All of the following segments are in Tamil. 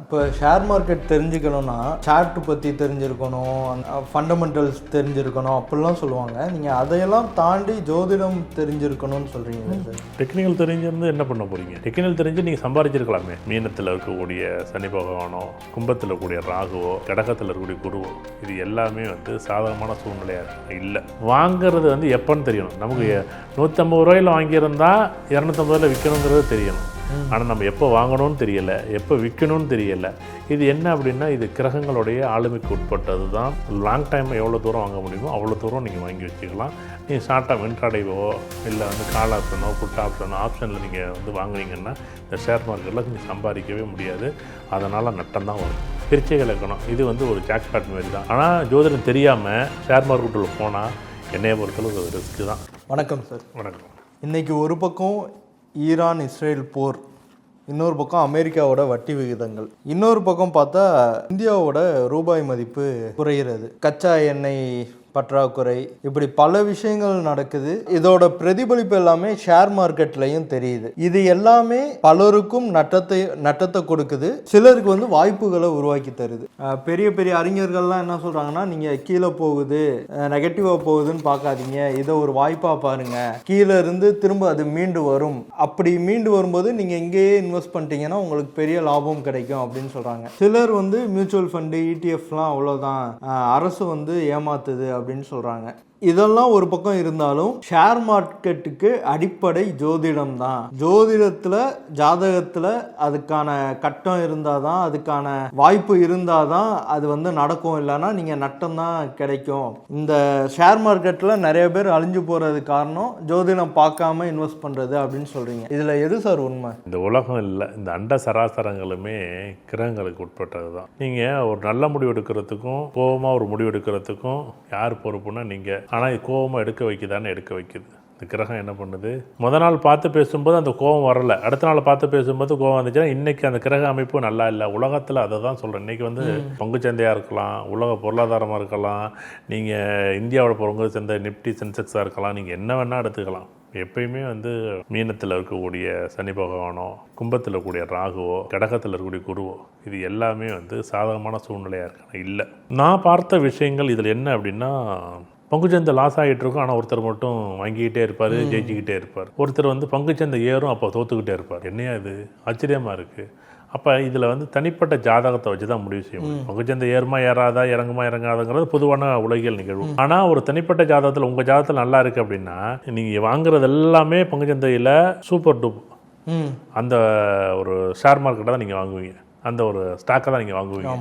இப்போ ஷேர் மார்க்கெட் தெரிஞ்சுக்கணுன்னா சார்ட் பற்றி தெரிஞ்சிருக்கணும், ஃபண்டமெண்டல்ஸ் தெரிஞ்சிருக்கணும் அப்படிலாம் சொல்லுவாங்க. நீங்கள் அதையெல்லாம் தாண்டி ஜோதிடம் தெரிஞ்சிருக்கணும்னு சொல்கிறீங்க சார். டெக்னிக்கல் தெரிஞ்சிருந்து என்ன பண்ண போகிறீங்க? டெக்னிக்கல் தெரிஞ்சு நீங்கள் சம்பாதிச்சிருக்கலாமே. மீனத்தில் இருக்கக்கூடிய சனி பகவானோ, கும்பத்தில் இருக்கக்கூடிய ராகுவோ, கடகத்தில் இருக்கக்கூடிய குருவோ, இது எல்லாமே சாதகமான சூழ்நிலையாக இல்லை. வாங்கிறது எப்போன்னு தெரியணும். நமக்கு 150 ரூபாயில் வாங்கியிருந்தா 250 ரூபாயில் விற்கணுங்கிறது தெரியணும். ஆனால் நம்ம எப்போ வாங்கணும்னு தெரியலை, எப்போ விற்கணும்னு தெரியலை. இது என்ன அப்படின்னா, இது கிரகங்களுடைய ஆளுமைக்கு உட்பட்டது தான். லாங் டைம் எவ்வளோ தூரம் வாங்க முடியுமோ அவ்வளோ தூரம் நீங்கள் வாங்கி வச்சுக்கலாம். நீங்கள் ஷார்ட்டாக இன்ட்ராடேவோ இல்லை கால் ஆப்ஷனோ புட் ஆப்ஷனில் நீங்கள் வாங்குனீங்கன்னா இந்த ஷேர் மார்க்கெட்டில் நீங்கள் சம்பாதிக்கவே முடியாது. அதனால் நட்டம் தான் வரும். பிரிச்சை இலக்கணம் இது ஒரு ஜாக்பாட் மாதிரி தான். ஆனால் ஜோதிடம் தெரியாமல் ஷேர் மார்க்கெட்டில் போனால் என்னைய பொறுத்தளவு ஒரு ரிஸ்க்கு தான். வணக்கம் சார். வணக்கம். இன்றைக்கி ஒரு பக்கம் ஈரான் இஸ்ரேல் போர், இன்னொரு பக்கம் அமெரிக்காவோட வட்டி விகிதங்கள், இன்னொரு பக்கம் பார்த்தா இந்தியாவோட ரூபாய் மதிப்பு குறைகிறது, கச்சா எண்ணெய் பற்றாக்குறை, இப்படி பல விஷயங்கள் நடக்குது. இதோட பிரதிபலிப்பு எல்லாமே ஷேர் மார்க்கெட்லையும் தெரியுது. இது எல்லாமே பலருக்கும் நட்டத்தை கொடுக்குது, சிலருக்கு வாய்ப்புகளை உருவாக்கி தருது. பெரிய பெரிய அறிஞர்கள்லாம் என்ன சொல்றாங்கன்னா, நீங்க கீழே போகுது, நெகட்டிவா போகுதுன்னு பார்க்காதீங்க, இதை ஒரு வாய்ப்பா பாருங்க, கீழே இருந்து திரும்ப அது மீண்டு வரும், அப்படி மீண்டு வரும்போது நீங்க இங்கேயே இன்வெஸ்ட் பண்ணிட்டீங்கன்னா உங்களுக்கு பெரிய லாபம் கிடைக்கும் அப்படின்னு சொல்றாங்க. சிலர் மியூச்சுவல் ஃபண்டு ETF-லாம் அவ்வளோதான், அரசு ஏமாத்துது அப்படின்னு சொல்றாங்க. இதெல்லாம் ஒரு பக்கம் இருந்தாலும் ஷேர் மார்க்கெட்டுக்கு அடிப்படை ஜோதிடம் தான். ஜோதிடத்துல ஜாதகத்துல அதுக்கான கட்டம் இருந்தாதான், அதுக்கான வாய்ப்பு இருந்தாதான் அது நடக்கும். இல்லைன்னா நீங்க நட்டம் தான் கிடைக்கும். இந்த ஷேர் மார்க்கெட்ல நிறைய பேர் அழிஞ்சு போறது காரணம் ஜோதிடம் பார்க்காம இன்வெஸ்ட் பண்றது அப்படின்னு சொல்றீங்க. இதுல எது சார் உண்மை? இந்த உலகம் இல்லை, இந்த அண்ட சராசரங்களுமே கிரகங்களுக்கு உட்பட்டது தான். நீங்க ஒரு நல்ல முடிவு எடுக்கிறதுக்கும் கோபமா ஒரு முடிவு எடுக்கிறதுக்கும் யார் பொறுப்புன்னா நீங்க. ஆனால் கோபமாக எடுக்க வைக்குதான்னு எடுக்க வைக்குது. இந்த கிரகம் என்ன பண்ணுது, முதல் நாள் பார்த்து பேசும்போது அந்த கோபம் வரலை, அடுத்த நாள் பார்த்து பேசும்போது கோபம் வந்துச்சுன்னா இன்னைக்கு அந்த கிரக அமைப்பு நல்லா இல்லை. உலகத்தில் அதை தான் சொல்கிறேன். இன்றைக்கி பங்குச்சந்தையாக இருக்கலாம், உலக பொருளாதாரமாக இருக்கலாம், நீங்கள் இந்தியாவோட பங்குச்சந்தை நிப்டி சென்செக்ஸாக இருக்கலாம், நீங்கள் என்ன வேணால் எடுத்துக்கலாம். எப்பயுமே மீனத்தில் இருக்கக்கூடிய சனி பகவானோ, கும்பத்தில் இருக்கக்கூடிய ராகுவோ, கடகத்தில் இருக்கக்கூடிய குருவோ, இது எல்லாமே சாதகமான சூழ்நிலையாக இருக்காங்க இல்லை. நான் பார்த்த விஷயங்கள் இதில் என்ன அப்படின்னா, பங்குச்சந்தை லாஸ் ஆகிட்டு இருக்கும், ஆனால் ஒருத்தர் மட்டும் வாங்கிக்கிட்டே இருப்பார், ஜெயிச்சிக்கிட்டே இருப்பார். ஒருத்தர் பங்குச்சந்தை ஏறும், அப்போ தோத்துக்கிட்டே இருப்பார். என்னையா இது ஆச்சரியமாக இருக்குது. அப்போ இதில் தனிப்பட்ட ஜாதகத்தை வச்சு தான் முடிவு செய்ய முடியும். பங்குச்சந்தை ஏறுமா ஏறாதா, இறங்குமா இறங்காதுங்கிறது பொதுவான உலகியல் நிகழ்வு. ஆனால் ஒரு தனிப்பட்ட ஜாதகத்தில் உங்கள் ஜாதகத்தில் நல்லா இருக்குது அப்படின்னா நீங்கள் வாங்குறது எல்லாமே பங்குச்சந்தையில் சூப்பர் டூப் அந்த ஒரு ஷேர் மார்க்கெட்டை தான் நீங்கள் வாங்குவீங்க, அந்த ஒரு ஸ்டாக்கை தான் நீங்கள் வாங்குவீங்க.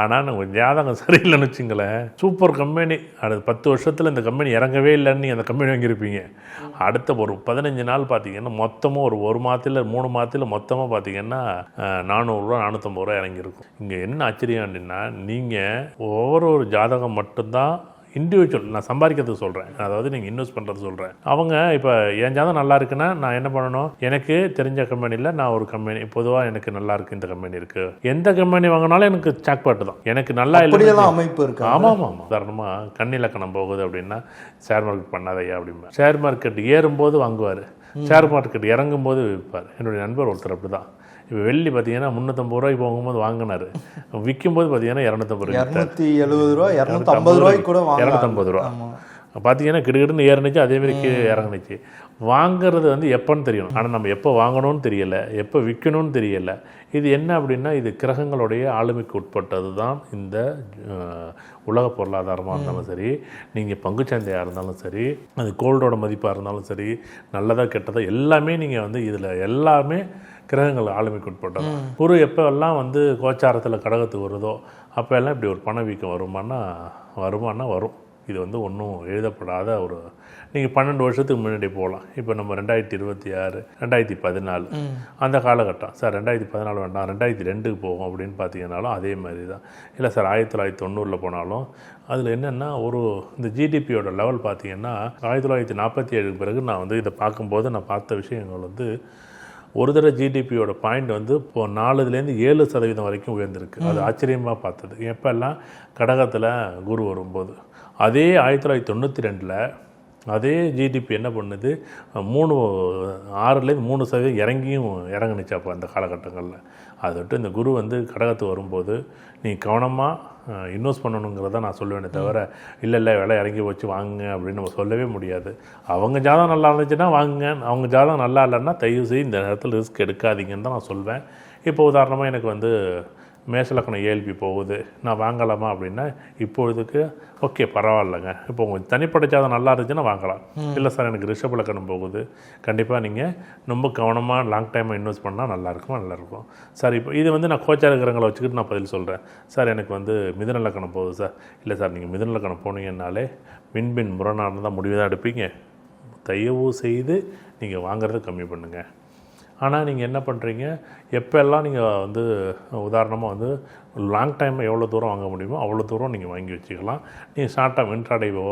ஆனால் உங்கள் ஜாதகம் சரியில்லைன்னு வச்சுங்களேன், சூப்பர் கம்பெனி, அடுத்த 10 வருஷத்தில் இந்த கம்பெனி இறங்கவே இல்லைன்னு நீங்கள் அந்த கம்பெனி வாங்கியிருப்பீங்க. அடுத்த ஒரு 15 நாள் பார்த்தீங்கன்னா மொத்தமாக ஒரு மாதத்தில் 3 மாதத்தில் மொத்தமாக பார்த்தீங்கன்னா 400 ரூபா 450 ரூபா இறங்கியிருக்கும். இங்கே என்ன ஆச்சரியம் அப்படின்னா, நீங்கள் ஒவ்வொரு ஜாதகம் மட்டும்தான் இண்டிவிஜுவல். நான் சம்பாதிக்கிறதுக்கு சொல்கிறேன், அதாவது நீங்கள் இன்வெஸ்ட் பண்ணுறது சொல்கிறேன். அவங்க இப்போ என் ஜாதகம் நல்லா இருக்குன்னா நான் என்ன பண்ணணும், எனக்கு தெரிஞ்ச கம்பெனியில் நான் ஒரு கம்பெனி பொதுவாக எனக்கு நல்லா இருக்குது, இந்த கம்பெனி இருக்குது, எந்த கம்பெனி வாங்கினாலும் எனக்கு சாக்பாட்டு தான், எனக்கு நல்லா இல்லை அமைப்பு இருக்குது. ஆமாம் ஆமாம். உதாரணமாக கண்ணிலக்கணம் போகுது அப்படின்னா ஷேர் மார்க்கெட் பண்ணாதையா அப்படிம்பா. ஷேர் மார்க்கெட் ஏறும்போது வாங்குவார், ஷேர் மார்க்கெட் இறங்கும்போது விற்பார். என்னுடைய நண்பர் ஒருத்தர் அப்படி தான். இப்போ வெள்ளி பார்த்தீங்கன்னா 350 ரூபாய்க்கு போகும்போது வாங்கினார், விற்கும்போது பார்த்தீங்கன்னா 250 ரூபாய், 270 ரூபா, 250 ரூபாய்க்கு கூட 250 ரூபா பார்த்தீங்கன்னா கிடுகிடுன்னு ஏறினுச்சு, அதேமாரி இறங்குனுச்சு. வாங்கிறது எப்போன்னு தெரியணும், ஆனால் நம்ம எப்போ வாங்கணும்னு தெரியலை, எப்போ விற்கணும்னு தெரியலை. இது என்ன அப்படின்னா, இது கிரகங்களுடைய ஆளுமைக்கு உட்பட்டது தான். இந்த உலக பொருளாதாரமாக இருந்தாலும் சரி, நீங்கள் பங்குச்சந்தையாக இருந்தாலும் சரி, அது கோல்டோட மதிப்பாக இருந்தாலும் சரி, நல்லதாக கெட்டதாக எல்லாமே நீங்கள் இதில் எல்லாமே கிரகங்கள் ஆளுமைக்கு உட்பட்டது. குரு எப்போல்லாம் கோச்சாரத்தில் கடகத்துக்கு வருதோ அப்போ எல்லாம் இப்படி ஒரு பணவீக்கம் வருமானா வரும். இது ஒன்றும் எழுதப்படாத ஒரு, நீங்கள் 12 வருஷத்துக்கு முன்னாடி போகலாம். இப்போ நம்ம 2026 2014 அந்த காலகட்டம் சார், 2014 வேண்டாம் 2002க்கு போகும் அப்படின்னு பார்த்தீங்கன்னாலும் அதே மாதிரி தான். இல்லை சார் 1990 போனாலும் அதில் என்னென்னா இந்த ஜிடிபியோட லெவல் பார்த்தீங்கன்னா 1947 பிறகு நான் இதை பார்க்கும்போது நான் பார்த்த விஷயங்கள் ஒரு தடவை ஜிடிபியோட பாயிண்ட் இப்போ 4-7% வரைக்கும் உயர்ந்திருக்கு. அது ஆச்சரியமாக பார்த்தது. எப்போல்லாம் கடகத்தில் குரு வரும்போது. அதே 1992 அதே ஜிடிபி என்ன பண்ணுது, 3-6% இறங்கியும் இறங்குனுச்சு அப்போ அந்த காலகட்டங்களில். அதை விட்டு இந்த குரு வந்து கடகத்துக்கு வரும்போது நீ கவனமாக இன்வெஸ்ட் பண்ணணுங்கிறத நான் சொல்லுவேனே தவிர இல்லை விலை இறங்கி வச்சு வாங்குங்க அப்படின்னு நம்ம சொல்லவே முடியாது. அவங்க ஜாதகம் நல்லா இருந்துச்சுன்னா வாங்குங்க, அவங்க ஜாதகம் நல்லா இல்லைன்னா தயவு செய்து இந்த நேரத்தில் ரிஸ்க் எடுக்காதீங்கன்னு தான் நான் சொல்வேன். இப்போ உதாரணமாக எனக்கு வந்து மேஷலக்கணம் ஏஎல்பி போகுது, நான் வாங்கலாமா அப்படின்னா இப்பொழுதுக்கு ஓகே பரவாயில்லைங்க. இப்போ உங்கள் தனிப்பட்ட ஜாதகம் நல்லா இருந்துச்சுன்னா வாங்கலாம். இல்லை சார் எனக்கு ரிஷப லக்கணம் போகுது, கண்டிப்பாக நீங்கள் ரொம்ப கவனமாக லாங் டைமாக இன்வெஸ்ட் பண்ணால் நல்லாயிருக்கும். சார் இப்போ இது வந்து நான் கோச்சார கிரகங்களை வச்சுக்கிட்டு நான் பதில் சொல்கிறேன். சார் எனக்கு வந்து மிதுன லக்கணம் போகுது சார். இல்லை சார் நீங்கள் மிதுன லக்கணம் போனீங்கன்னாலே மின்பின் முரணாக தான் முடிவு தான் எடுப்பீங்க. தயவு செய்து நீங்கள் வாங்குறத கம்மி பண்ணுங்கள். ஆனால் நீங்கள் என்ன பண்ணுறீங்க, எப்போல்லாம் நீங்கள் வந்து உதாரணமாக வந்து லாங் டைம் எவ்வளோ தூரம் வாங்க முடியுமோ அவ்வளோ தூரம் நீங்கள் வாங்கி வச்சுக்கலாம். நீங்கள் ஷார்ட் டேர்ம் இன்ட்ராடேவோ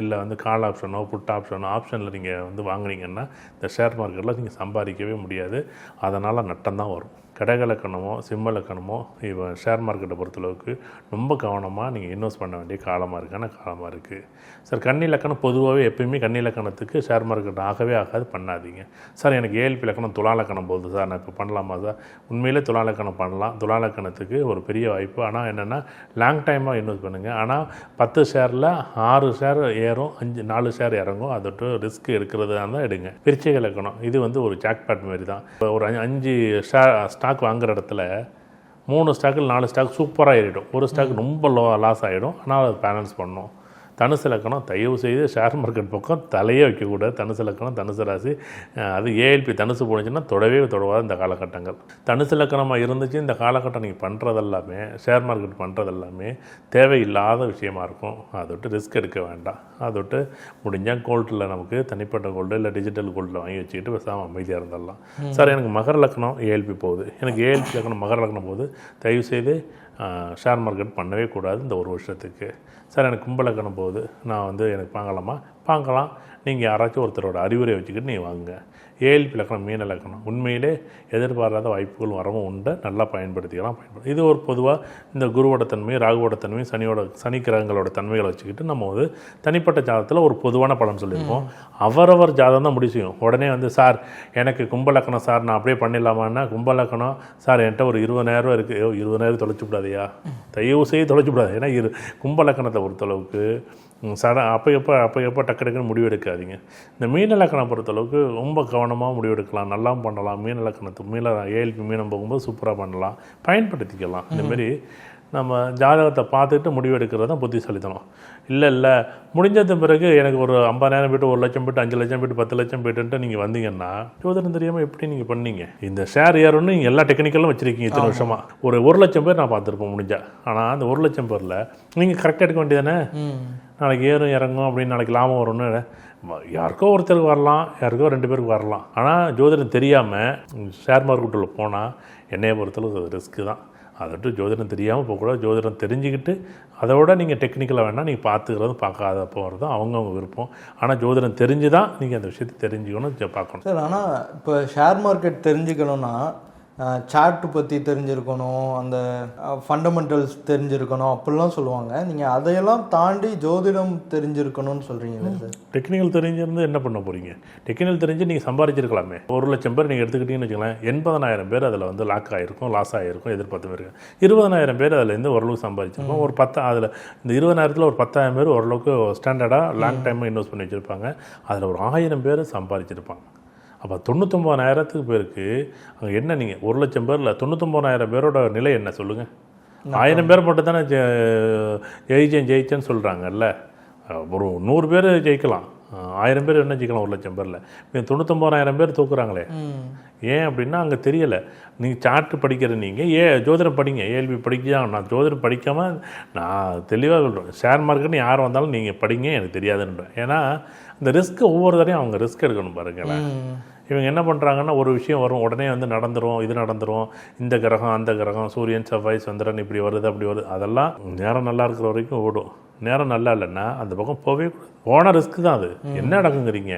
இல்லை வந்து கால் ஆப்ஷனோ புட் ஆப்ஷனில் நீங்கள் வந்து வாங்குனீங்கன்னா இந்த ஷேர் மார்க்கெட்டில் நீங்கள் சம்பாதிக்கவே முடியாது. அதனால் நட்டம் தான் வரும். கடகலக்கணமோ சிம்மலக்கணமோ இப்போ ஷேர் மார்க்கெட்டை பொறுத்தளவுக்கு ரொம்ப கவனமாக நீங்கள் இன்வெஸ்ட் பண்ண வேண்டிய காலமாக இருக்குது. சார் கன்னி லக்கணம் பொதுவாகவே எப்பயுமே கன்னி லக்கணத்துக்கு ஷேர் மார்க்கெட் ஆகாது பண்ணாதீங்க. சார் எனக்கு ஏஎல்பி லக்கணம் துலா லக்கணம் போகுது சார், நான் இப்போ பண்ணலாமா சார்? உண்மையிலே துலா லக்கணம் பண்ணலாம். துலா லக்கணத்துக்கு ஒரு பெரிய வாய்ப்பு. ஆனால் என்னென்னா லாங் டைமாக இன்வெஸ்ட் பண்ணுங்கள். ஆனால் 10 ஷேரில் 6 ஷேர் ஏறும், 4 ஷேர் இறங்கும். அதோட்டு ரிஸ்க் எடுக்கிறதா தான் எடுங்க. விருச்சிக லக்கணம் இது வந்து ஒரு ஜாக்பாட் மாதிரி தான். இப்போ ஒரு 5 ஸ்டாக் வாங்குகிற இடத்துல 3 ஸ்டாக்கில் 4 ஸ்டாக் சூப்பராக ஏறிடும், ஒரு ஸ்டாக் ரொம்ப லாஸ் ஆகிடும். ஆனால் அதை பேலன்ஸ் பண்ணணும். தனுசு லக்கணம் தயவு செய்து ஷேர் மார்க்கெட் பக்கம் தலையே வைக்கக்கூடாது. தனுசு லக்கணம் தனுசு ராசி அது ஏஎல்பி தனுசு போனுச்சுன்னா தொடவாது இந்த காலகட்டங்கள். தனுசு லக்கணமாக இருந்துச்சு இந்த காலகட்டம் நீங்கள் பண்ணுறதெல்லாமே ஷேர் மார்க்கெட் பண்ணுறதெல்லாமே தேவையில்லாத விஷயமா இருக்கும். அதை விட்டு ரிஸ்க் எடுக்க வேண்டாம். அதை விட்டு முடிஞ்சால் கோல்டில் நமக்கு தனிப்பட்ட கோல்டு இல்லை டிஜிட்டல் கோல்டில் வாங்கி வச்சுக்கிட்டு பேசாமல் அமைதியாக இருந்துடலாம். சார் எனக்கு மகர லக்கணம் ஏஎல்பி போகுது, எனக்கு ஏஎல்பி லக்கணம் மகர லக்கணம் போகுது, தயவுசெய்து ஷேர் மார்க்கெட் பண்ணவே கூடாது இந்த ஒரு வருஷத்துக்கு. சார் எனக்கு கும்பலக்கணம் போகுது, நான் வந்து எனக்கு வாங்கலாம். நீங்கள் யாராச்சும் ஒருத்தரோட அறிவுரை வச்சுக்கிட்டு நீங்கள் வாங்குங்க. ஏஎல்பி லக்கணம் மீன லக்கணம் உண்மையிலே எதிர்பாராத வாய்ப்புகள் வரவும் உண்டு, நல்லா பயன்படுத்திக்கலாம். இது ஒரு பொதுவாக இந்த குருவோட தன்மை ராகுவோட தன்மை சனி கிரகங்களோட தன்மைகளை வச்சுக்கிட்டு நம்ம வந்து தனிப்பட்ட ஜாதகத்தில் ஒரு பொதுவான பலன் சொல்லியிருக்கோம். அவரவர் ஜாதகம் தான் முடிவு செய்யும். உடனே வந்து சார் எனக்கு கும்பலக்கணம் சார் நான் அப்படியே பண்ணிடலாமான்னா, கும்பலக்கணம் சார் என்கிட்ட ஒரு 20,000 இருக்குது, 20,000 தொலைச்சி விடாதையா, தயவு செய்து தொலைச்சி விடாது. ஏன்னா கும்பலக்கணத்தை பொறுத்தளவுக்கு அப்போ எப்போ டக்குன்னு முடிவு எடுக்காதீங்க. இந்த மீன லக்கணம் பொறுத்தளவுக்கு ரொம்ப கவனமாக முடிவு எடுக்கலாம், நல்லாவும் பண்ணலாம். மீன லக்கணத்துக்கு ஏஎல்பி மீனம் போகும்போது சூப்பராக பண்ணலாம், பயன்படுத்திக்கலாம். இந்தமாரி நம்ம ஜாதகத்தை பார்த்துட்டு முடிவு எடுக்கிறது தான் புத்திசாலித்தனம். இல்லை முடிஞ்சது பிறகு எனக்கு ஒரு 50,000 போய்ட்டு 1 லட்சம் போய்ட்டு 5 லட்சம் போய்ட்டு 10 லட்சம் போய்ட்டுன்ட்டு நீங்கள் வந்தீங்கன்னா ஜோதிடம் தெரியாமல் எப்படி நீங்கள் பண்ணீங்க? இந்த ஷேர் ஏறும்னு நீங்கள் எல்லா டெக்னிக்கலும் வச்சுருக்கீங்க இத்தனை வருஷமாக. ஒரு 1 லட்சம் பேர் நான் பார்த்துருப்போம் முடிஞ்சா. ஆனால் அந்த 1 லட்சம் பேரில் நீங்கள் கரெக்டாக எடுக்க வேண்டியதானே? நாளைக்கு ஏறும் இறங்கும் அப்படின்னு நாளைக்கு லாபம் வரும்னு யாருக்கோ ஒருத்தருக்கு வரலாம், யாருக்கோ 2 பேருக்கு வரலாம். ஆனால் ஜோதிடம் தெரியாமல் ஷேர் மார்க்கெட்டில் போனால் என்னையை பொறுத்தளவுக்கு அது ரிஸ்க்கு தான். அதை விட்டு ஜோதிடம் தெரியாமல் போகக்கூடாது. ஜோதிடம் தெரிஞ்சுக்கிட்டு அதோட நீங்கள் டெக்னிக்கலாக வேணால் நீங்கள் பார்த்துக்கிறது பார்க்காத போகிறது தான் அவங்கவுங்க விருப்பம். ஆனால் ஜோதிடம் தெரிஞ்சு தான் நீங்கள் அந்த விஷயத்தை தெரிஞ்சுக்கணும், பார்க்கணும். சார் ஆனால் இப்போ ஷேர் மார்க்கெட் தெரிஞ்சுக்கணுன்னா சார்ட்டு பற்றி தெரிஞ்சிருக்கணும், அந்த ஃபண்டமெண்டல்ஸ் தெரிஞ்சிருக்கணும் அப்படிலாம் சொல்லுவாங்க. நீங்கள் அதையெல்லாம் தாண்டி ஜோதிடம் தெரிஞ்சிருக்கணும்னு சொல்கிறீங்க சார். டெக்னிக்கல் தெரிஞ்சிருந்து என்ன பண்ண போகிறீங்க? டெக்னிக்கல் தெரிஞ்சு நீங்கள் சம்பாதிச்சிருக்கலாமே. 1 லட்சம் பேர் நீங்கள் எடுத்துக்கிட்டீங்கன்னு வச்சுக்கலாம், 80,000 பேர் அதில் வந்து லாக் ஆகிருக்கும், லாஸ் ஆகிருக்கும், எதிர்பார்த்து போயிருக்கும். 20,000 பேர் அதில் இருந்து ஓரளவுக்கு சம்பாதிச்சிருக்கோம். ஒரு 10 அதில் இந்த 20,000 ஒரு 10,000 பேர் ஓரளவுக்கு ஸ்டாண்டர்டாக லாங் டைமாக இன்வெஸ்ட் பண்ணி வச்சுருப்பாங்க. அதில் ஒரு 1000 பேர் சம்பாதிச்சிருப்பாங்க. அப்போ 99,000 பேருக்கு அங்கே என்ன, நீங்கள் 1 லட்சம் பேரில் 99,000 பேரோட நிலை என்ன சொல்லுங்கள்? 1000 பேர் மட்டும் தானே ஜெயிச்சேன்னு சொல்கிறாங்கல்ல. ஒரு 100 பேர் ஜெயிக்கலாம், 1000 பேர் என்ன ஜெயிக்கலாம் 1 லட்சம் பேரில். 99,000 பேர் தூக்குறாங்களே. ஏன் அப்படின்னா அங்கே தெரியலை. நீங்கள் சார்ட்டு படிக்கிற நீங்கள் ஜோதிடம் படிங்க, ஏஎல்பி படிக்கலாம். நான் ஜோதிடம் படிக்காமல் நான் தெளிவாக சொல்கிறேன், ஷேர் மார்க்கெட்னு யார் வந்தாலும் நீங்கள் படிங்க, எனக்கு தெரியாதுன்றேன். ஏன்னா இந்த ரிஸ்க்கு ஒவ்வொரு தடையும் அவங்க ரிஸ்க் எடுக்கணும் பாருங்களேன். இவங்க என்ன பண்ணுறாங்கன்னா ஒரு விஷயம் வரும் உடனே வந்து நடந்துடும், இது நடந்துடும், இந்த கிரகம் அந்த கிரகம் சூரியன் செவ்வாய் சந்திரன் இப்படி வருது அப்படி வருது, அதெல்லாம் நேரம் நல்லா இருக்கிற வரைக்கும் ஓடும். நேரம் நல்லா இல்லைன்னா அந்த பக்கம் போகவே போன ரிஸ்க்கு தான் அது. என்ன நடக்குங்கிறீங்க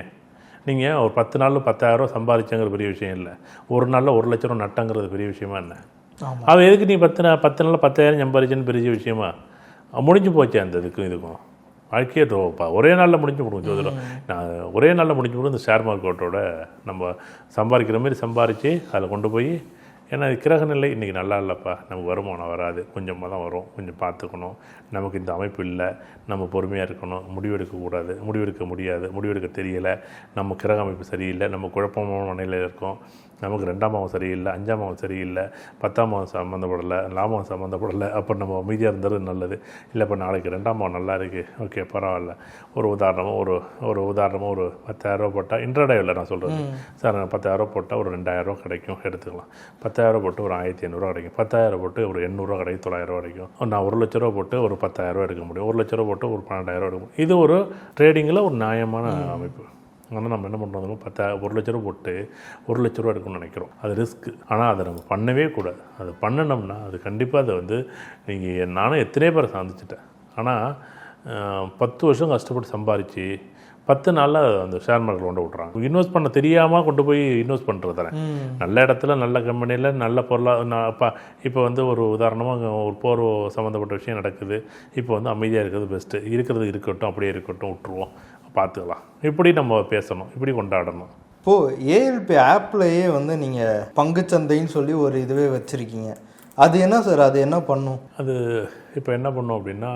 நீங்கள்? ஒரு 10 நாளில் 10,000 சம்பாதிச்சங்கிற பெரிய விஷயம் இல்லை, ஒரு நாளில் 1 லட்ச ரூபா நட்டங்கிறது பெரிய விஷயமா என்ன? அது எதுக்கு நீ 10 நாளில் 10,000 சம்பாதிச்சேன்னு பெரிய விஷயமா? முடிஞ்சு போச்சு அந்த இதுக்கும் வாழ்க்கையே ஒரே நாளில் முடிஞ்சு கொடுக்கும் ஜோதிடம். நான் ஒரே நாளில் முடிஞ்சு கொடுக்கும். இந்த ஷேர் மார்க்கெட்டோட நம்ம சம்பாதிக்கிற மாதிரி சம்பாதிச்சு அதில் கொண்டு போய் ஏன்னா கிரக நிலை இன்றைக்கி நல்லா இல்லைப்பா, நமக்கு வருமானம் வராது, கொஞ்சமாக தான் வரும், கொஞ்சம் பார்த்துக்கணும், நமக்கு இந்த அமைப்பு இல்லை, நம்ம பொறுமையாக இருக்கணும், முடிவெடுக்கக்கூடாது, முடிவெடுக்க முடியாது, முடிவெடுக்க தெரியலை, நம்ம கிரக அமைப்பு சரியில்லை, நம்ம குழப்பமான நிலையில் இருக்கோம், நமக்கு 2ஆம் பாவம் சரியில்லை, 5ஆம் பாவம் சரியில்லை, 10ஆம் பாவம் சம்மந்தப்படலை, 4ஆம் பாவம் சம்மந்தப்படலை, அப்போ நம்ம அமைதியாக இருந்தது நல்லது. இல்லை இப்போ நாளைக்கு 2ஆம் பாவம் நல்லா இருக்குது, ஓகே பரவாயில்ல. ஒரு உதாரணமாக ஒரு 10,000 போட்டால் இன்ட்ராடேவில் நான் சொல்கிறது, சார் 10,000 போட்டால் ஒரு 2,000 கிடைக்கும் எடுத்துக்கலாம், 10,000 போட்டு ஒரு 1,500 கிடைக்கும், 10,000 போட்டு ஒரு 800 கிடைக்கும், 900 கிடைக்கும். நான் 1 லட்ச ரூபா போட்டு ஒரு 10,000 எடுக்க முடியும், 1 லட்ச ரூபா போட்டு ஒரு 12,000 எடுக்க முடியும். இது ஒரு ட்ரேடிங்கில் ஒரு நியாயமான அமைப்பு. ஆனால் நம்ம என்ன பண்ணுறோம், 1 லட்ச ரூபா போட்டு 1 லட்ச ரூபா எடுக்கணும்னு நினைக்கிறோம். அது ரிஸ்க்கு. ஆனால் அதை நம்ம பண்ணவே கூடாது. அது பண்ணினோம்னா அது கண்டிப்பாக அதை வந்து நீங்கள் நானும் எத்தனையோ பேரை சந்திச்சிட்டேன். ஆனால் 10 வருஷம் கஷ்டப்பட்டு சம்பாரித்து 10 நாளில் அந்த ஷேர் மார்க்கெட் கொண்டு விட்றாங்க. இன்வெஸ்ட் பண்ண தெரியாமல் கொண்டு போய் இன்வெஸ்ட் பண்ணுறது தானே. நல்ல இடத்துல நல்ல கம்பெனியில் நல்ல இப்போ வந்து ஒரு உதாரணமாக ஒரு போர் சம்மந்தப்பட்ட விஷயம் நடக்குது, இப்போ வந்து அமைதியாக இருக்கிறது பெஸ்ட்டு, இருக்கிறது இருக்கட்டும், அப்படியே இருக்கட்டும், விட்டுருவோம், பார்த்துக்கலாம், இப்படி நம்ம பேசணும், இப்படி கொண்டாடணும். இப்போது ஏஎல்பி ஆப்லேயே வந்து நீங்கள் பங்குச்சந்தைன்னு சொல்லி ஒரு இதுவே வச்சுருக்கீங்க, அது என்ன சார், அது என்ன பண்ணும்? அது இப்போ என்ன பண்ணும் அப்படின்னா,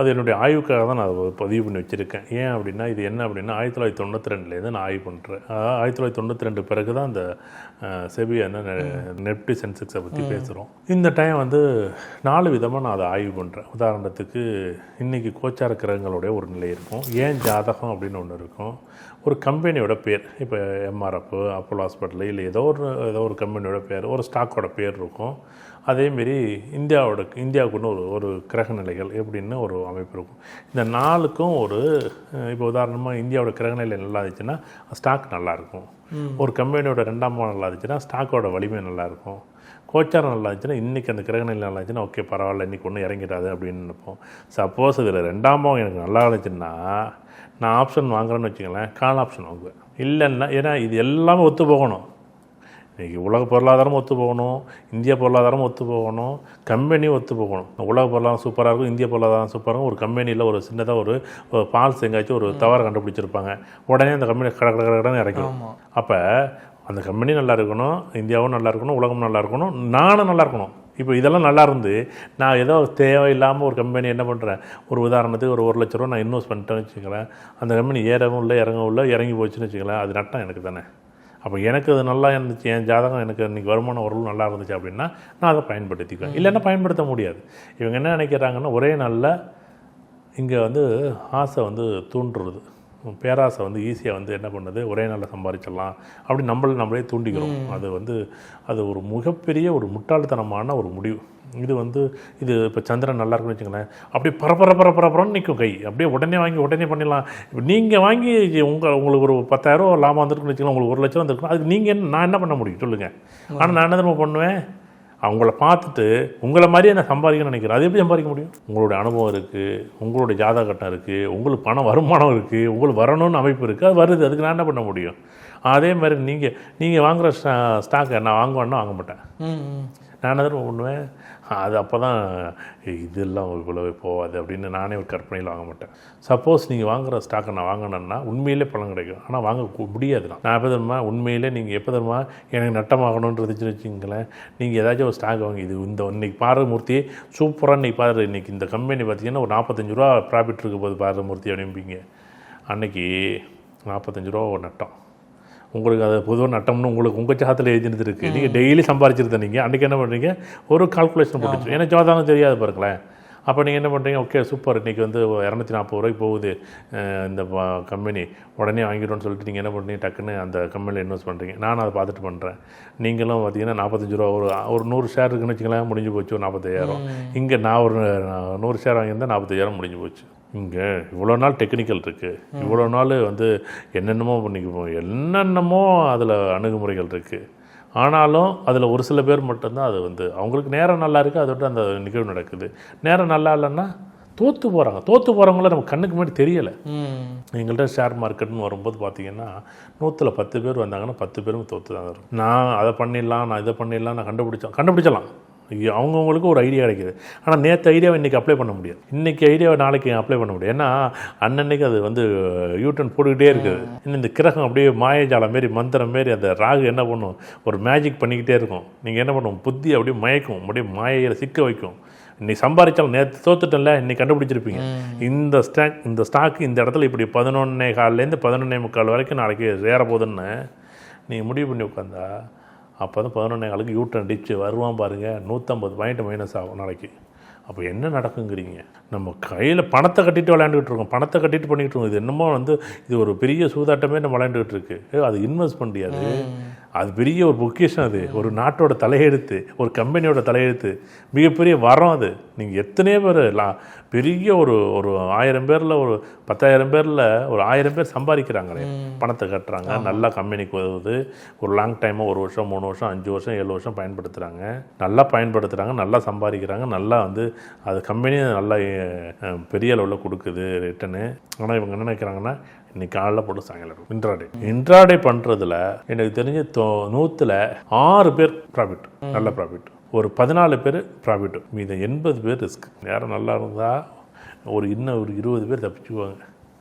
அது என்னுடைய ஆய்வுக்காக தான் நான் அதை பதிவு பண்ணி வச்சுருக்கேன். ஏன் அப்படின்னா, இது என்ன அப்படின்னா 1992 நான் ஆய்வு பண்ணுறேன். 1992 பிறகு தான் அந்த செபி நிஃப்டி சென்செக்ஸை பற்றி பேசுகிறோம். இந்த டைம் வந்து 4 விதமாக நான் அதை ஆய்வு பண்ணுறேன். உதாரணத்துக்கு இன்றைக்கி கோச்சார கிரகங்களுடைய ஒரு நிலை இருக்கும், ஏன் ஜாதகம் அப்படின்னு ஒன்று இருக்கும், ஒரு கம்பெனியோட பேர், இப்போ எம்ஆர்எஃப், அப்போலோ ஹாஸ்பிட்டல், இல்லை ஏதோ ஒரு கம்பெனியோட பேர், ஒரு ஸ்டாக்கோட பேர் இருக்கும். அதேமாரி இந்தியாவுக்குன்னு ஒரு கிரக நிலைகள் எப்படின்னு ஒரு அமைப்பு இருக்கும். இந்த 4க்கும் இப்போ உதாரணமாக இந்தியாவோட கிரகநிலை நல்லா இருந்துச்சுன்னா ஸ்டாக் நல்லாயிருக்கும், ஒரு கம்பெனியோட 2ஆம் பாவம் நல்லா இருந்துச்சுன்னா ஸ்டாக்கோட வலிமை நல்லாயிருக்கும், கோச்சாரம் நல்லா இருந்துச்சுன்னா இன்றைக்கி அந்த கிரகநிலை நல்லா இருந்துச்சுன்னா ஓகே பரவாயில்ல, இன்றைக்கி ஒன்றும் இறங்கிடாது அப்படின்னு நினைப்போம். சப்போஸ் இதில் 2ஆம் பாவம் எனக்கு நல்லா இருந்துச்சுன்னா நான் ஆப்ஷன் வாங்குறேன்னு வச்சுங்களேன், கால் ஆப்ஷன் வாங்குவேன். இல்லைன்னா ஏன்னா இது எல்லாமே ஒத்து போகணும். இன்றைக்கி உலக பொருளாதாரம் ஒத்து போகணும், இந்திய பொருளாதாரம் ஒத்து போகணும், கம்பெனியும் ஒத்து போகணும். உலக பொருளாதாரம் சூப்பராக இருக்கும், இந்திய பொருளாதாரம் சூப்பராக இருக்கும். ஒரு கம்பெனியில் ஒரு சின்னதாக ஒரு பால்ஸ் எங்கேயாச்சும் ஒரு தவறு கண்டுபிடிச்சிருப்பாங்க, உடனே அந்த கம்பெனி கடன்னு இறக்கணும். அப்போ அந்த கம்பெனி நல்லா இருக்கணும், இந்தியாவும் நல்லா இருக்கணும், உலகம் நல்லா இருக்கணும், நானும் நல்லா இருக்கணும். இப்போ இதெல்லாம் நல்லா இருந்து நான் ஏதோ தேவையில்லாமல் ஒரு கம்பெனி என்ன பண்ணுறேன், ஒரு உதாரணத்துக்கு ஒரு 1 லட்ச ரூபா நான் இன்வெஸ்ட் பண்ணிட்டேன்னு வச்சுக்கலேன், அந்த கம்பெனி ஏறவும் இல்லை இறங்கவும் இல்லை, இறங்கி போச்சுன்னு வச்சுக்கலேன், அது நட்டம் எனக்கு தானே. அப்போ எனக்கு அது நல்லா இருந்துச்சு, என் ஜாதகம் எனக்கு இன்றைக்கி வருமானம் ஓரளவு நல்லா இருந்துச்சு அப்படின்னா நான் அதை பயன்படுத்திக்குவேன். இல்லைன்னா பயன்படுத்த முடியாது. இவங்க என்ன நினைக்கிறாங்கன்னா, ஒரே நாளில் இங்கே வந்து ஆசை வந்து தூண்டுறது, பேராசை வந்து ஈஸியாக வந்து என்ன பண்ணுது, ஒரே நாளில் சம்பாதிச்சிடலாம் அப்படி நம்மளே தூண்டிக்கிறோம். அது ஒரு மிகப்பெரிய ஒரு முட்டாள்தனமான ஒரு முடிவு. இது இப்போ சந்திரன் நல்லா இருக்குன்னு வச்சுங்களேன், அப்படியே பரபரன்னு நிற்கும் கை, அப்படியே உடனே பண்ணிடலாம். இப்போ நீங்கள் வாங்கி உங்களுக்கு ஒரு 10,000 லாபம் வந்துருக்குன்னு வச்சுக்கலாம், உங்களுக்கு 1 லட்சம் வந்துருக்குன்னு, அதுக்கு நான் என்ன பண்ண முடியும் சொல்லுங்கள். ஆனால் நான் என்ன திரும்ப பண்ணுவேன், அவங்கள பார்த்துட்டு உங்களை மாதிரியே நான் சம்பாதிக்கணும்னு நினைக்கிறேன். அது எப்படி சம்பாதிக்க முடியும்? உங்களுடைய அனுபவம் இருக்குது, உங்களுடைய ஜாதகட்டம் இருக்குது, உங்களுக்கு பணம் வருமானம் இருக்குது, உங்களுக்கு வரணும்னு அமைப்பு இருக்குது, அது வருது, அதுக்கு நான் என்ன பண்ண முடியும்? அதே மாதிரி நீங்கள் வாங்குகிற ஸ்டாக்கை நான் வாங்குவேன்னா வாங்க மாட்டேன். நான் என்ன தான் பண்ணுவேன், அது அப்போ தான் இதெல்லாம் இவ்வளோ போகாது அப்படின்னு நானே ஒரு கற்பனையில் வாங்க மாட்டேன். சப்போஸ் நீங்கள் வாங்குகிற ஸ்டாக்கை நான் வாங்கினேன்னா உண்மையிலே பலன் கிடைக்கும், ஆனால் வாங்க முடியாது. நான் எப்போ தருமா உண்மையிலே நீங்கள் எப்போ தருமா எனக்கு நட்டமாகணுன்றதுன்னு வச்சுங்களேன், நீங்கள் ஏதாச்சும் ஒரு ஸ்டாக் வாங்கி இது இன்றைக்கி பாரமூர்த்தி சூப்பராக இன்றைக்கி பாரு, இன்றைக்கி இந்த கம்பெனி பார்த்தீங்கன்னா ஒரு 45 ரூபா ப்ராஃபிட் இருக்க போது பாரமூர்த்தி அப்படிம்பிங்க. அன்றைக்கி 45 ரூபா ஒரு நட்டம். உங்களுக்கு அது பொதுவாக நட்டம்னு உங்கள் சாத்தில் எழுதினது இருக்குது, நீங்கள் டெய்லி சம்பாரிச்சிருந்தேன். நீங்கள் அன்றைக்கி என்ன பண்ணுறீங்க, ஒரு கால்குலேஷன் போட்டுச்சு, ஏன்னா ஜோதானம் தெரியாது பாருங்களேன். அப்போ நீங்கள் என்ன பண்ணுறீங்க, ஓகே சூப்பர், இன்றைக்கி வந்து 240 ரூபாய்க்கு போகுது இந்த கம்பெனி, உடனே வாங்கிடும்னு சொல்லிட்டு நீங்கள் என்ன பண்ணுறீங்க, டக்குன்னு அந்த கம்பெனியில் இன்வெஸ்ட் பண்ணுறீங்க. நானும் அதை பார்த்துட்டு பண்ணுறேன். நீங்களும் பார்த்தீங்கன்னா 45 ரூபா ஒரு 100 ஷேர் இருக்குன்னு வச்சுக்கலாம், முடிஞ்சு போச்சு ஒரு 45,000. இங்கே நான் ஒரு 100 ஷேர் வாங்கியிருந்தேன், 45,000 முடிஞ்சு போச்சு. இங்கே இவ்வளோ நாள் டெக்னிக்கல் இருக்குது, இவ்வளோ நாள் வந்து என்னென்னமோ அதில் அணுகுமுறைகள் இருக்குது. ஆனாலும் அதில் ஒரு சில பேர் மட்டும்தான் அது வந்து அவங்களுக்கு நேரம் நல்லா இருக்குது, அதை விட்டு அந்த நிகழ்வு நடக்குது. நேரம் நல்லா இல்லைன்னா தோற்று போகிறவங்கள நம்ம கண்ணுக்கு முன்னாடி தெரியலை. எங்கள்கிட்ட ஷேர் மார்க்கெட்னு வரும்போது பார்த்தீங்கன்னா 100ல் 10 பேர் வந்தாங்கன்னா 10 பேரும் தோற்று தான் வரும். நான் அதை பண்ணிடலாம், நான் இதை பண்ணிடலாம், நான் கண்டுபிடிச்சலாம். அவங்கவுங்களுக்கு ஒரு ஐடியா கிடைக்கிது. ஆனால் நேற்று ஐடியாவை இன்றைக்கி அப்ளை பண்ண முடியாது, இன்றைக்கி ஐடியாவை நாளைக்கு அப்ளை பண்ண முடியாது. ஏன்னா அன்னன்னைக்கு அது வந்து யூட்டன் போட்டுக்கிட்டே இருக்குது. இன்னும் இந்த கிரகம் அப்படியே மாயஜாலம் மாரி மந்திரம் மாரி அந்த ராகு என்ன பண்ணும், ஒரு மேஜிக் பண்ணிக்கிட்டே இருக்கும். நீங்கள் என்ன பண்ணுவோம், புத்தி அப்படியே மயக்கும், அப்படியே மாயையில் சிக்க வைக்கும். இன்னைக்கு சம்பாதிச்சாலும் நேற்று தோத்துட்டல இன்னைக்கு கண்டுபிடிச்சிருப்பீங்க. இந்த ஸ்டாக்கு இந்த இடத்துல இப்படி 11:15 11:45 வரைக்கும் நாளைக்கு சேர போகுதுன்னு நீங்கள் முடிவு பண்ணி உட்காந்தா அப்போ தான் 11:15 யூட்டன் அடிச்சு வருவான் பாருங்கள், 150 பாயிண்ட் மைனஸ் ஆகும் நாளைக்கு. அப்போ என்ன நடக்குங்கிறீங்க? நம்ம கையில் பணத்தை கட்டிட்டு விளையாண்டுக்கிட்டு இருக்கோம், பணத்தை கட்டிட்டு பண்ணிக்கிட்டு இருக்கோம். இது என்னமோ வந்து இது ஒரு பெரிய சூதாட்டமே நம்ம விளையாண்டுக்கிட்டு இருக்கு. அது இன்வெஸ்ட் பண்ணியாது, அது பெரிய ஒரு பொக்கிஷன், அது ஒரு நாட்டோட தலையெழுத்து, ஒரு கம்பெனியோட தலையெழுத்து, மிகப்பெரிய வரம் அது. நீங்கள் எத்தனையோ பேர் பெரிய ஒரு 1000 பேரில் ஒரு 10,000 பேரில் ஒரு 1000 பேர் சம்பாதிக்கிறாங்களே, பணத்தை கட்டுறாங்க, நல்லா கம்பெனிக்கு உதவுது, ஒரு லாங் டைமாக 1 வருஷம் 3 வருஷம் 5 வருஷம் 7 வருஷம் பயன்படுத்துகிறாங்க, நல்லா சம்பாதிக்கிறாங்க, நல்லா வந்து அது கம்பெனியும் நல்லா பெரிய அளவில் கொடுக்குது ரிட்டனு. ஆனால் இவங்க என்ன நினைக்கிறாங்கன்னா இன்னைக்கு காலைல போட்டு சாயங்காலம் இன்ட்ராடே பண்ணுறதுல எனக்கு தெரிஞ்ச 100ல் 6 பேர் ப்ராஃபிட், நல்ல ப்ராஃபிட், ஒரு 14 பேர் ப்ராஃபிட்டு, மீது 80 பேர் ரிஸ்க். நேரம் நல்லா இருந்தால் இன்னும் ஒரு 20 பேர் தப்பிச்சுக்குவாங்க.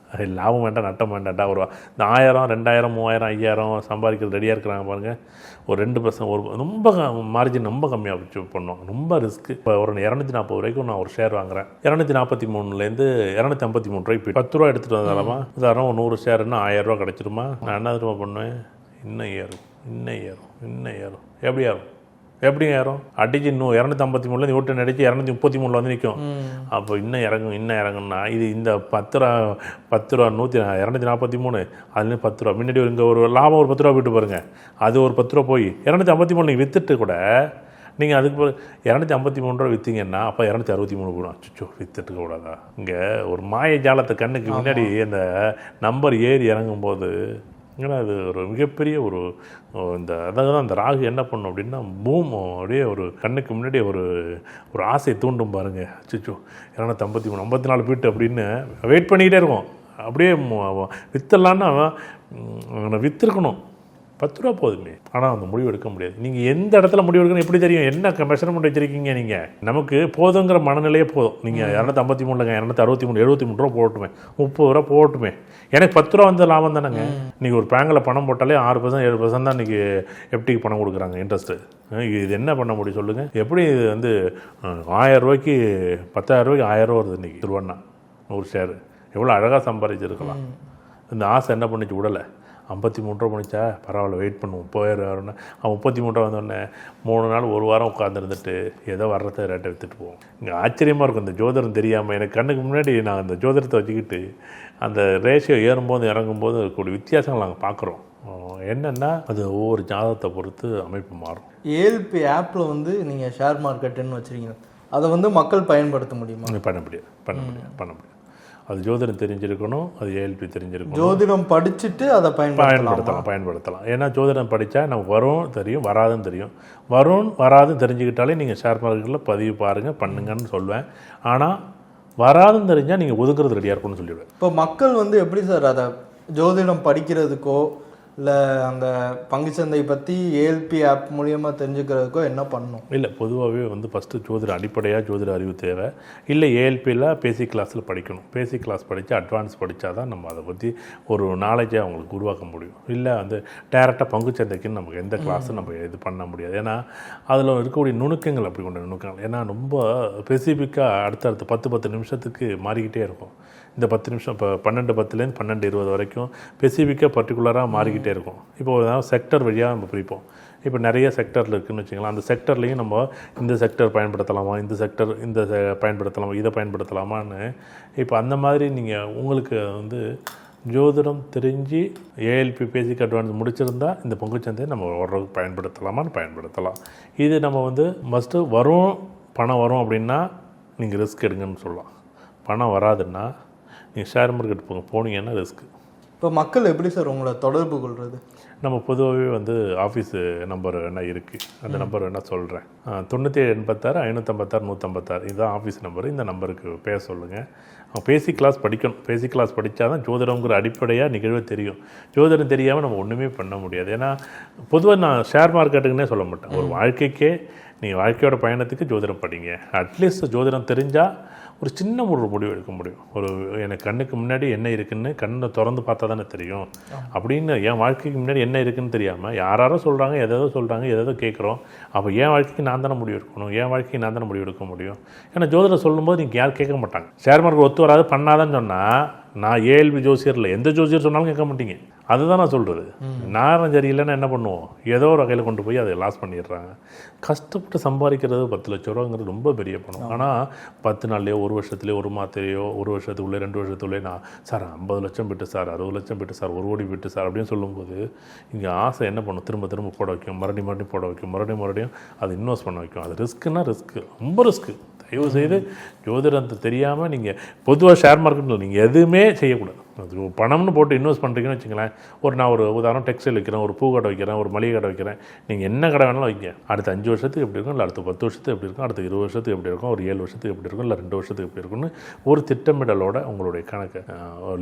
லாபம் வேண்டாம் நட்டம் வேண்டாம்டா, ஒரு இந்த 1000 2000 3000 5000 சம்பாதிக்கிறது ரெடியாக இருக்கிறாங்க பாருங்கள். ஒரு 2% ஒரு ரொம்ப மார்ஜின் ரொம்ப கம்மியாக வச்சு பண்ணுவாங்க, ரொம்ப ரிஸ்க்கு. இப்போ ஒரு 240 ரூபாய்க்கு நான் ஒரு ஷேர் வாங்குறேன், 243லேருந்து 253 ரூபாய்க்கு 10 ரூபா எடுத்துகிட்டு வந்தாலுமா உதாரணம் 100 ஷேருன்னா 1000 ரூபா கிடச்சிருமா? நான் என்ன திரும்ப பண்ணுவேன், இன்னும் ஏறும் எப்படி ஏறும்? எப்படி ஏறும்? அடிச்சு இன்னும் 253 ஓட்டு அடிச்சு 233 வந்து நிற்கும். அப்போ இன்னும் இறங்குன்னா இது இந்த 10 ரூபா 243 அதுலேயும் 10 ரூபா முன்னாடி இங்கே ஒரு லாபம் ஒரு 10 ரூபா போயிட்டு பாருங்கள், அது ஒரு 10 ரூபா போய் 253 நீங்கள் விற்றுட்டு கூட நீங்கள் அதுக்கு 253 ரூபா விற்றீங்கன்னா அப்போ 263 போடும். அச்சோ விற்றுட்டு கூடாதா? இங்கே ஒரு மாய ஜாலத்தை கண்ணுக்கு முன்னாடி அந்த நம்பர் ஏறி இறங்கும்போது ஏன்னா அது ஒரு மிகப்பெரிய ஒரு அதாவது தான் அந்த ராகு என்ன பண்ணும் அப்படின்னா அப்படியே ஒரு கண்ணுக்கு முன்னாடி ஒரு ஆசையை தூண்டும் பாருங்கள். அச்சோ 253 54 போயிட்டு அப்படின்னு வெயிட் பண்ணிக்கிட்டே இருக்கும். அப்படியே விற்றுலான்னா விற்றுருக்கணும், 10 ரூபா போதுமே. ஆனால் அந்த முடிவு எடுக்க முடியாது. நீங்கள் எந்த இடத்துல முடிவு எடுக்கணும் எப்படி தெரியும்? என்ன மெஷர்மெண்ட் வச்சுருக்கீங்க நீங்கள்? நமக்கு போதுங்கிற மனநிலையே போதும். நீங்கள் 253 263 73 ரூபா போட்டுமே, 30 ரூபா போட்டுமே, எனக்கு 10 ரூபா வந்து லாபம் தானேங்க. நீங்கள் ஒரு பேங்கில் பணம் போட்டாலே 6% 7% தான் இன்றைக்கி எஃப்டிக்கு பணம் கொடுக்குறாங்க இன்ட்ரெஸ்ட்டு. இது என்ன பண்ண முடியும் சொல்லுங்கள்? எப்படி இது வந்து 1000 ரூபாய்க்கு 10,000 ரூபாய்க்கு 1000 ரூபா வருது இன்றைக்கி ரூபான்னா 100 ஷேரு எவ்வளோ அழகாக சம்பாதிச்சிருக்கலாம். இந்த ஆசை என்ன பண்ணிச்சு விடலை. 53 ரூபா பண்ணிச்சா பரவாயில்ல வெயிட் பண்ணுவோம், 30,000 வரணும். 33 ரூபா வந்தோடனே 3 நாள் 1 வாரம் உட்காந்துருந்துட்டு ஏதோ வர்றத ரேட்டை எடுத்துகிட்டு போவோம். இங்கே ஆச்சரியமாக இருக்கும் இந்த ஜோதிடம் தெரியாமல். எனக்கு கண்ணுக்கு முன்னாடி நான் அந்த ஜோதிடத்தை வச்சுக்கிட்டு அந்த ரேஷியோ ஏறும்போது இறங்கும்போது இருக்கக்கூடிய வித்தியாசங்கள் நாங்கள் பார்க்குறோம். என்னென்னா அது ஒவ்வொரு ஜாதகத்தை பொறுத்து அமைப்பு மாறும். ஏஎல்பி ஆப்பில் வந்து நீங்கள் ஷேர் மார்க்கெட்டுன்னு வச்சுருக்கீங்க, அதை வந்து மக்கள் பயன்படுத்த முடியுமா? பண்ண முடியாது. அது ஜோதிடம் தெரிஞ்சிருக்கணும், அது ஏஎல்பி தெரிஞ்சிருக்கணும். ஜோதிடம் படிச்சுட்டு அதை பயன்படுத்தலாம். ஏன்னா ஜோதிடம் படித்தா நமக்கு வரும் தெரியும், வராதுன்னு தெரியும். வராதுன்னு தெரிஞ்சுக்கிட்டாலே நீங்கள் ஷேர் மார்க்கெட்டில் பதிவு பாருங்கள் பண்ணுங்கன்னு சொல்லுவேன். ஆனால் வராதுன்னு தெரிஞ்சால் நீங்கள் ஒதுக்குறது ரெடியாக இருக்கும்னு சொல்லிவிடுவேன். இப்போ மக்கள் வந்து எப்படி சார் அதை ஜோதிடம் படிக்கிறதுக்கோ இல்லை அந்த பங்குச்சந்தை பற்றி ஏஎல்பி ஆப் மூலியமாக தெரிஞ்சுக்கிறதுக்கோ என்ன பண்ணணும்? இல்லை பொதுவாகவே வந்து ஃபஸ்ட்டு அடிப்படையாக ஜோதிட அறிவு தேவை. இல்லை ஏஎல்பியில் பேசிக் கிளாஸில் படிக்கணும். பேசிக் கிளாஸ் படித்தா அட்வான்ஸ் படித்தா தான் நம்ம அதை பற்றி ஒரு நாலேஜை அவங்களுக்கு உருவாக்க முடியும். இல்லை வந்து டேரெக்டாக பங்குச்சந்தைக்குன்னு நமக்கு எந்த கிளாஸும் நம்ம இது பண்ண முடியாது. ஏன்னா அதில் இருக்கக்கூடிய நுணுக்கங்கள் அப்படி கொண்ட நுணுக்கங்கள். ஏன்னா ரொம்ப ஸ்பெசிஃபிக்காக அடுத்தடுத்து 10 நிமிஷத்துக்கு மாறிக்கிட்டே இருக்கும். இந்த 10 நிமிஷம் இப்போ 12:10 12:20 வரைக்கும் ஸ்பெசிஃபிக்காக பர்டிகுலராக மாறிக்கிட்டே இருக்கும். இப்போ செக்டர் வழியாக நம்ம பிரிப்போம். இப்போ நிறைய செக்டரில் இருக்குதுன்னு வச்சுக்கலாம். அந்த செக்டர்லேயும் நம்ம இந்த செக்டர் பயன்படுத்தலாமா, இந்த செக்டர் பயன்படுத்தலாமா, இதை பயன்படுத்தலாமான்னு இப்போ அந்த மாதிரி நீங்கள் உங்களுக்கு வந்து ஜோதிடம் தெரிஞ்சு ஏஎல்பி பேசிக் அட்வான்ஸ் முடிச்சிருந்தா இந்த பங்குச்சந்தையை நம்ம ஓரளவுக்கு பயன்படுத்தலாம். இது நம்ம வந்து மஸ்ட்டு பணம் வரும் அப்படின்னா நீங்கள் ரிஸ்க் எடுங்கன்னு சொல்லலாம். பணம் வராதுன்னா நீங்கள் ஷேர் மார்க்கெட் போனீங்கன்னா ரிஸ்க்கு. இப்போ மக்கள் எப்படி சார் உங்களை தொடர்பு கொள்வது? நம்ம பொதுவாகவே வந்து ஆஃபீஸு நம்பர் என்ன இருக்குது, அந்த நம்பர் என்ன சொல்கிறேன். 9786 556 156 இதுதான் ஆஃபீஸ் நம்பரு. இந்த நம்பருக்கு பேச சொல்லுங்கள். அவங்க பேசிக் கிளாஸ் படிக்கணும். பேசிக் கிளாஸ் படித்தா தான் ஜோதிடங்கிற அடிப்படையாக நிகழ்வு தெரியும். ஜோதிடம் தெரியாமல் நம்ம ஒன்றுமே பண்ண முடியாது. ஏன்னா பொதுவாக நான் ஷேர் மார்க்கெட்டுக்குன்னே சொல்ல மாட்டேன், ஒரு வாழ்க்கைக்கே நீங்கள் வாழ்க்கையோட பயணத்துக்கு ஜோதிடம் படிங்க. அட்லீஸ்ட் ஜோதிடம் தெரிஞ்சால் ஒரு சின்ன ஒரு முடிவு எடுக்க முடியும். எனக்கு கண்ணுக்கு முன்னாடி என்ன இருக்குன்னு கண்ணை திறந்து பார்த்தா தானே தெரியும். அப்படின்னு என் வாழ்க்கைக்கு முன்னாடி என்ன இருக்குன்னு தெரியாமல் யாரோ சொல்கிறாங்க, எதோ சொல்கிறாங்க, எதோ கேட்குறோம். அப்போ என் வாழ்க்கைக்கு நான் தானே முடிவு எடுக்கணும், என் வாழ்க்கைக்கு நான் தானே முடிவு எடுக்க முடியும். ஏன்னா ஜோதிடம் சொல்லும்போது நீங்கள் யாரும் கேட்க மாட்டாங்க. ஷேர் மார்க்கெட் ஒத்து வராது பண்ணாதான்னு சொன்னால் நான் ஏஎல்பி ஜோசியரில் எந்த ஜோசியர் சொன்னாலும் கேட்க மாட்டீங்க. அதுதான் நான் சொல்கிறது. நேரம் சரியில்லைன்னா என்ன பண்ணுவோம், ஏதோ ஒரு வகையில் கொண்டு போய் அதை லாஸ் பண்ணிடுறாங்க. கஷ்டப்பட்டு சம்பாதிக்கிறது 10 லட்ச ரூபாங்கிறது ரொம்ப பெரிய பணம். ஆனால் 10 நாள்லையோ, ஒரு வருஷத்துலேயோ, ஒரு மாதத்துலையோ, ஒரு வருஷத்துக்குள்ளே, 2 வருஷத்துக்குள்ளே நான் சார் 50 லட்சம் போய்ட்டு சார், 60 லட்சம் போய்ட்டு சார், 1 கோடி போய்ட்டு சார் அப்படின்னு சொல்லும்போது இங்கே ஆசை என்ன பண்ணும், திரும்ப திரும்ப போட வைக்கும், மறுபடியும் போட வைக்கும், மறுபடியும் அதை இன்வெஸ்ட் பண்ண வைக்கும். அது ரிஸ்க்குன்னா ரிஸ்க்கு, ரொம்ப ரிஸ்க்கு. தயவு செய்து ஜோதிடத்தை தெரியாமல் நீங்கள் பொதுவாக ஷேர் மார்க்கெட்டில் நீங்கள் எதுவுமே செய்யக்கூடாது. அது பணம்னு போட்டு இன்வெஸ்ட் பண்ணுறீங்கன்னு வச்சுங்களேன். நான் ஒரு உதாரணம் டெக்ஸ்டைல் வைக்கிறேன், ஒரு பூ கடை வைக்கிறேன், ஒரு மளிகை கடை வைக்கிறேன். நீங்கள் என்ன கடை வேணாலும் வைங்க. அடுத்த 5 வருஷத்துக்கு எப்படி இருக்கும், இல்லை அடுத்த 10 வருஷத்துக்கு எப்படி இருக்கும், அடுத்த 20 வருஷத்துக்கு எப்படி இருக்கும், ஒரு 7 வருஷத்துக்கு எப்படி இருக்கும், இல்லை 2 வருஷத்துக்கு எப்படி இருக்கும்னு ஒரு திட்டமிடலோட உங்களுடைய கணக்கு.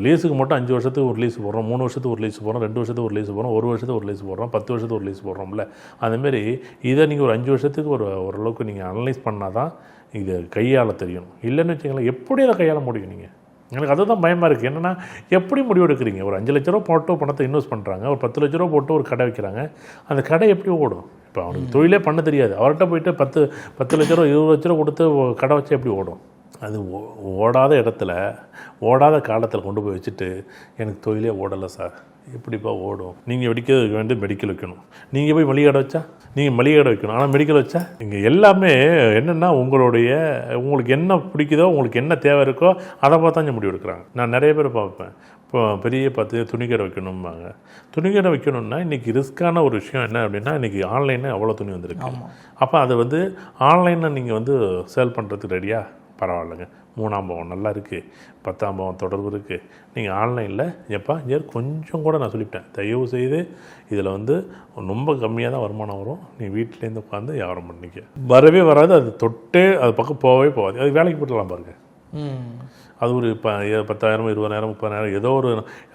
லீஸுக்கு மட்டும் 5 வருஷத்துக்கு ஒரு லீஸ் போடுறோம், 3 வருஷத்துக்கு ஒரு லீஸ் போடுறோம், 2 வருஷத்துக்கு ஒரு லீஸ் போடுறோம், 1 வருஷத்துக்கு ஒரு லீஸ் போடுறோம், 10 வருஷத்துக்கு ஒரு லீஸ் போடுறோம்ல. அதுமாரி இதை நீங்கள் ஒரு 5 வருஷத்துக்கு ஓரளவுக்கு நீங்கள் அனலைஸ் பண்ணால் தான் இது கையாள தெரியும். இல்லைன்னு வச்சுங்களேன், எப்படி அதை கையாள முடியும் நீங்கள்? எனக்கு அதுதான் பயமாக இருக்குது. என்னென்னா எப்படி முடிவு எடுக்கிறீங்க? ஒரு 5 லட்ச ரூபா போட்டு பணத்தை இன்வெஸ்ட் பண்ணுறாங்க, ஒரு 10 லட்ச ரூபா போட்டு ஒரு கடை வைக்கிறாங்க. அந்த கடை எப்படி ஓடும்? இப்போ அவனுக்கு தொழிலே பண்ண தெரியாது. அவர்கிட்ட போயிட்டு 10 லட்ச ரூபா 20 லட்ச ரூபா கொடுத்து கடை வச்சா எப்படி ஓடும்? அது ஓடாத இடத்துல ஓடாத காலத்தில் கொண்டு போய் வச்சுட்டு எனக்கு தொழிலே ஓடலை சார், எப்படிப்பா ஓடும்? நீங்கள் வெடிக்கிறதுக்கு வேண்டி மெடிக்கல் வைக்கணும், நீங்கள் போய் மளிகை கடை வச்சா நீங்கள் மளிகை கடை வைக்கணும், ஆனால் மெடிக்கல் வச்சா இங்கே எல்லாமே என்னென்னா உங்களுக்கு என்ன பிடிக்குதோ, உங்களுக்கு என்ன தேவை இருக்கோ அதை பார்த்தா இங்கே முடிவு எடுக்கிறாங்க. நான் நிறைய பேர் பார்ப்பேன், இப்போ பெரிய துணிக்கடை வைக்கணும்பாங்க. துணிக்கடை வைக்கணும்னா இன்றைக்கி ரிஸ்க்கான ஒரு விஷயம் என்ன அப்படின்னா, இன்றைக்கி ஆன்லைனில் அவ்வளோ துணி வந்துருக்கு. அப்போ அதை ஆன்லைனில் நீங்கள் சேல் பண்ணுறதுக்கு ரெடியாக பரவாயில்லைங்க. 3ஆம் பாவம் நல்லா இருக்குது, 10ஆம் பாவம் தொடர்பு இருக்குது. நீங்கள் ஆன்லைனில் கொஞ்சம் கூட நான் சொல்லிவிட்டேன், தயவு செய்து இதில் ரொம்ப கம்மியாக தான் வருமானம் வரும். நீ வீட்டிலேருந்து உட்காந்து வியாபாரம் பண்ணிக்க. வரவே வராது, அது தொட்டே அது பக்கம் போகவே போகாது. அது வேலைக்கு போட்டுலாம் பாருங்கள். அது ஒரு 10,000 20,000 30,000 ஏதோ ஒரு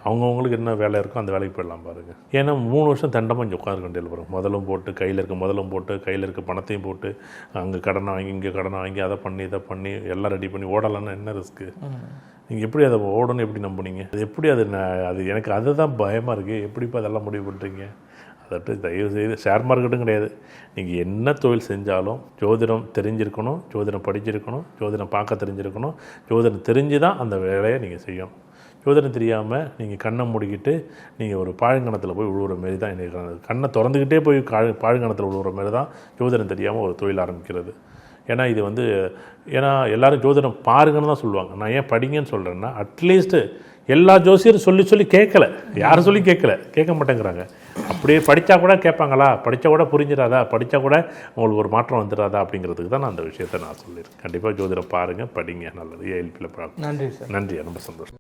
அவங்கவுங்களுக்கு என்ன வேலை இருக்கோ அந்த வேலைக்கு போயிடலாம் பாருங்கள். ஏன்னா 3 வருஷம் தண்டமாக இங்கே உட்காந்துருக்க வேண்டியது வரும். முதலும் போட்டு கையில் இருக்க பணத்தையும் போட்டு அங்கே கடனை வாங்கி இங்கே கடனை வாங்கி அதை பண்ணி இதை பண்ணி எல்லாம் ரெடி பண்ணி ஓடலான்னா என்ன ரிஸ்க்கு? நீங்கள் எப்படி அதை ஓடணும் எப்படி நம்புனீங்க? அது எப்படி அது எனக்கு அதுதான் பயமாக இருக்குது. எப்படிப்பா அதெல்லாம் முடிவு பண்ணுறீங்க? அதட்டு தயவு செய்து ஷேர் மார்க்கெட்டும் கிடையாது, நீங்கள் என்ன தொழில் செஞ்சாலும் ஜோதிடம் தெரிஞ்சிருக்கணும், ஜோதிடம் படிச்சிருக்கணும், ஜோதிடம் பார்க்க தெரிஞ்சிருக்கணும். ஜோதிடம் தெரிஞ்சு தான் அந்த வேலையை நீங்கள் செய்யணும். ஜோதிடம் தெரியாமல் நீங்கள் கண்ணை மூடிக்கிட்டு நீங்கள் ஒரு பாழுங்கணத்தில் போய் விழுவுற மாரி தான். எனக்கு கண்ணை திறந்துக்கிட்டே போய் பாழுங்கணத்தில் விழுவுற மாரி தான் ஜோதிடம் தெரியாமல் ஒரு தொழில் ஆரம்பிக்கிறது. ஏன்னா இது ஏன்னா எல்லோரும் ஜோதிடம் பாருங்கன்னு தான் சொல்லுவாங்க. நான் ஏன் படிங்கன்னு சொல்கிறேன்னா, அட்லீஸ்ட்டு எல்லா ஜோசியரும் சொல்லி கேட்கல, யாரும் சொல்லி கேட்க மாட்டேங்கிறாங்க. அப்படியே படித்தா கூட கேட்பாங்களா, படித்தா கூட புரிஞ்சிடாதா, படித்தா கூட உங்களுக்கு ஒரு மாற்றம் வந்துடாதா அப்படிங்கிறதுக்கு தான் நான் அந்த விஷயத்தை நான் சொல்லியிருக்கேன். கண்டிப்பாக ஜோதிடம் பாருங்கள், படிங்க, நல்லது. ஏஎல்பியில் பார்க்க. நன்றி சார். நன்றி, ரொம்ப சந்தோஷம்.